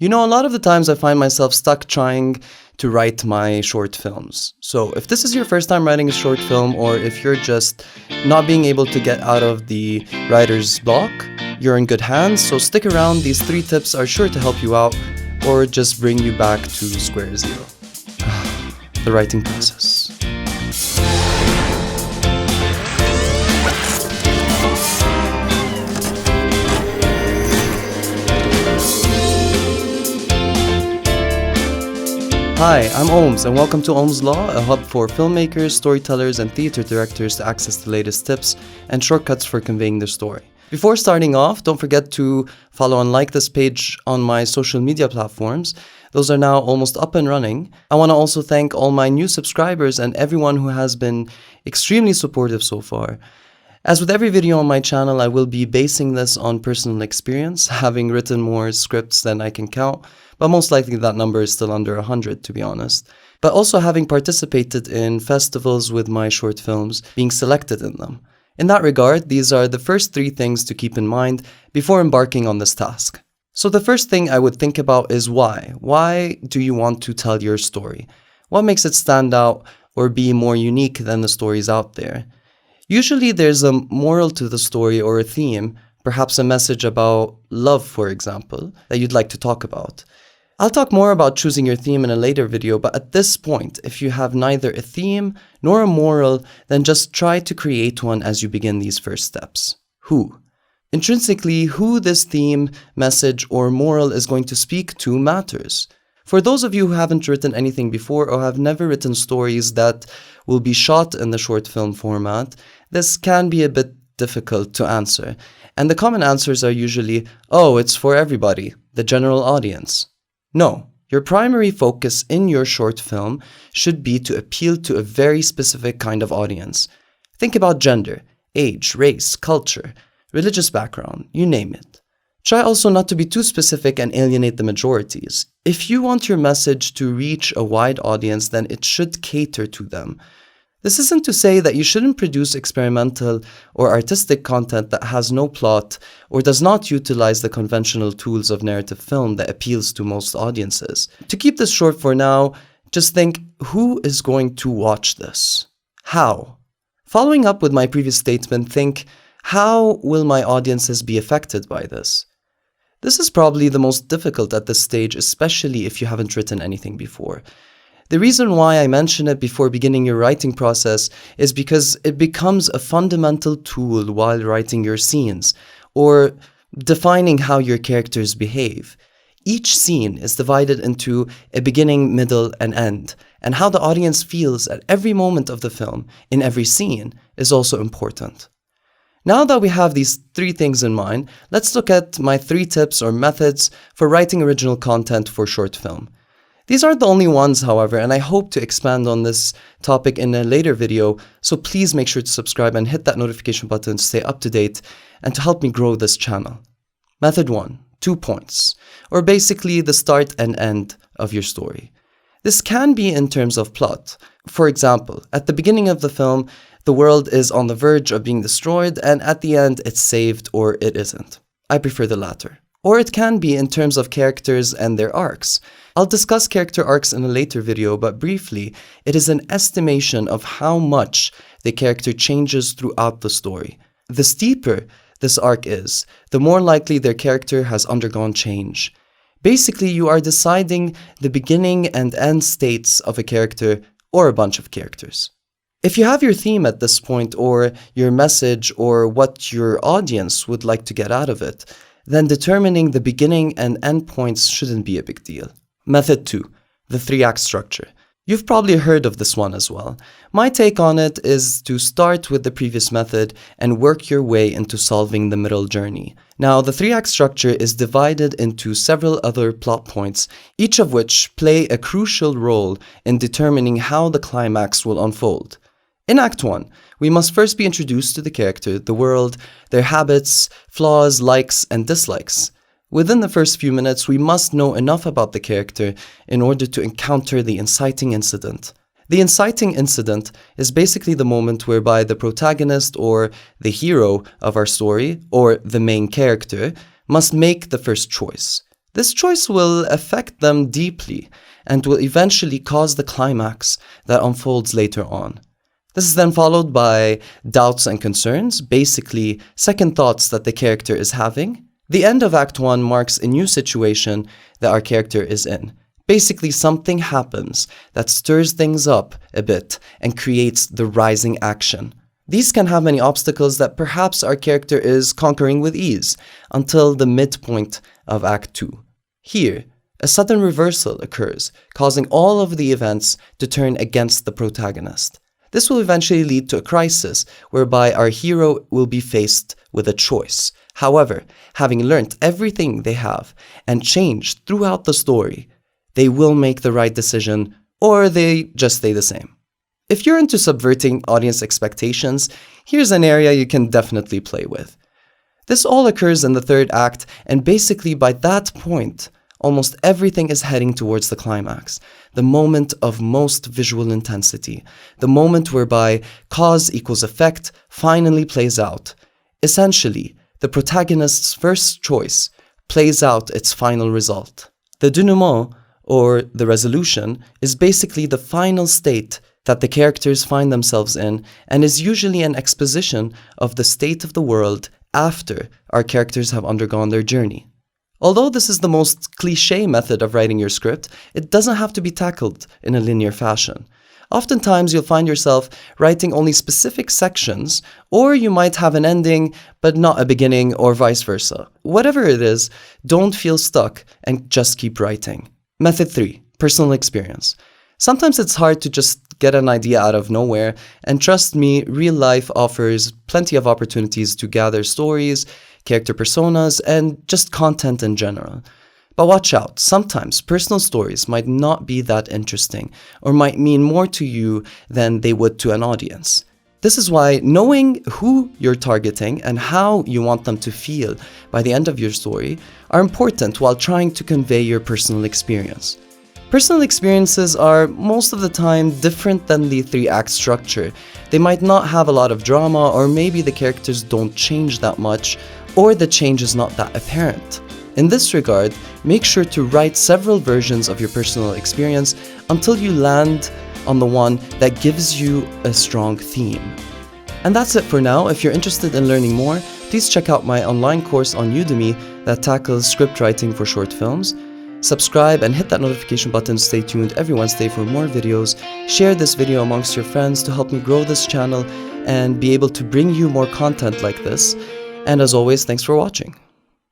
You know, a lot of the times I find myself stuck trying to write my short films. So if this is your first time writing a short film, or if you're just not being able to get out of the writer's block, you're in good hands. So stick around. These 3 tips are sure to help you out or just bring you back to square zero. The writing process. Hi, I'm Omz, and welcome to OmzLaw, a hub for filmmakers, storytellers, and theater directors to access the latest tips and shortcuts for conveying their story. Before starting off, don't forget to follow and like this page on my social media platforms. Those are now almost up and running. I want to also thank all my new subscribers and everyone who has been extremely supportive so far. As with every video on my channel, I will be basing this on personal experience, having written more scripts than I can count, but most likely that number is still under 100, to be honest. But also having participated in festivals with my short films, being selected in them. In that regard, these are the first 3 things to keep in mind before embarking on this task. So the first thing I would think about is why. Why do you want to tell your story? What makes it stand out or be more unique than the stories out there? Usually there's a moral to the story or a theme, perhaps a message about love, for example, that you'd like to talk about. I'll talk more about choosing your theme in a later video, but at this point, if you have neither a theme nor a moral, then just try to create one as you begin these first steps. Who? Intrinsically, who this theme, message, or moral is going to speak to matters. For those of you who haven't written anything before or have never written stories that will be shot in the short film format, this can be a bit difficult to answer. And the common answers are usually, oh, it's for everybody, the general audience. No, your primary focus in your short film should be to appeal to a very specific kind of audience. Think about gender, age, race, culture, religious background, you name it. Try also not to be too specific and alienate the majorities. If you want your message to reach a wide audience, then it should cater to them. This isn't to say that you shouldn't produce experimental or artistic content that has no plot or does not utilize the conventional tools of narrative film that appeals to most audiences. To keep this short for now, just think, who is going to watch this? How? Following up with my previous statement, think, how will my audiences be affected by this? This is probably the most difficult at this stage, especially if you haven't written anything before. The reason why I mention it before beginning your writing process is because it becomes a fundamental tool while writing your scenes, or defining how your characters behave. Each scene is divided into a beginning, middle, and end, and how the audience feels at every moment of the film, in every scene, is also important. Now that we have these 3 things in mind, let's look at my 3 tips or methods for writing original content for short film. These aren't the only ones, however, and I hope to expand on this topic in a later video, so please make sure to subscribe and hit that notification button to stay up to date and to help me grow this channel. Method 1, 2 points, or basically the start and end of your story. This can be in terms of plot. For example, at the beginning of the film, the world is on the verge of being destroyed, and at the end it's saved or it isn't. I prefer the latter. Or it can be in terms of characters and their arcs. I'll discuss character arcs in a later video, but briefly, it is an estimation of how much the character changes throughout the story. The steeper this arc is, the more likely their character has undergone change. Basically, you are deciding the beginning and end states of a character or a bunch of characters. If you have your theme at this point, or your message, or what your audience would like to get out of it, then determining the beginning and end points shouldn't be a big deal. Method 2, the 3-act structure. You've probably heard of this one as well. My take on it is to start with the previous method and work your way into solving the middle journey. Now, the 3-act structure is divided into several other plot points, each of which play a crucial role in determining how the climax will unfold. In Act 1, we must first be introduced to the character, the world, their habits, flaws, likes, and dislikes. Within the first few minutes, we must know enough about the character in order to encounter the inciting incident. The inciting incident is basically the moment whereby the protagonist or the hero of our story, or the main character, must make the first choice. This choice will affect them deeply and will eventually cause the climax that unfolds later on. This is then followed by doubts and concerns, basically second thoughts that the character is having. The end of Act 1 marks a new situation that our character is in. Basically, something happens that stirs things up a bit and creates the rising action. These can have many obstacles that perhaps our character is conquering with ease until the midpoint of Act 2. Here, a sudden reversal occurs, causing all of the events to turn against the protagonist. This will eventually lead to a crisis whereby our hero will be faced with a choice. However, having learnt everything they have and changed throughout the story, they will make the right decision or they just stay the same. If you're into subverting audience expectations, here's an area you can definitely play with. This all occurs in the third act, and basically by that point, almost everything is heading towards the climax, the moment of most visual intensity, the moment whereby cause equals effect finally plays out. Essentially, the protagonist's first choice plays out its final result. The denouement, or the resolution, is basically the final state that the characters find themselves in and is usually an exposition of the state of the world after our characters have undergone their journey. Although this is the most cliché method of writing your script, it doesn't have to be tackled in a linear fashion. Oftentimes, you'll find yourself writing only specific sections, or you might have an ending but not a beginning, or vice versa. Whatever it is, don't feel stuck and just keep writing. Method 3. Personal experience. Sometimes it's hard to just get an idea out of nowhere, and trust me, real life offers plenty of opportunities to gather stories, character personas, and just content in general. But watch out, sometimes personal stories might not be that interesting or might mean more to you than they would to an audience. This is why knowing who you're targeting and how you want them to feel by the end of your story are important while trying to convey your personal experience. Personal experiences are most of the time different than the 3-act structure. They might not have a lot of drama, or maybe the characters don't change that much, or the change is not that apparent. In this regard, make sure to write several versions of your personal experience until you land on the one that gives you a strong theme. And that's it for now. If you're interested in learning more, please check out my online course on Udemy that tackles script writing for short films. Subscribe and hit that notification button to stay tuned every Wednesday for more videos. Share this video amongst your friends to help me grow this channel and be able to bring you more content like this. And as always, thanks for watching.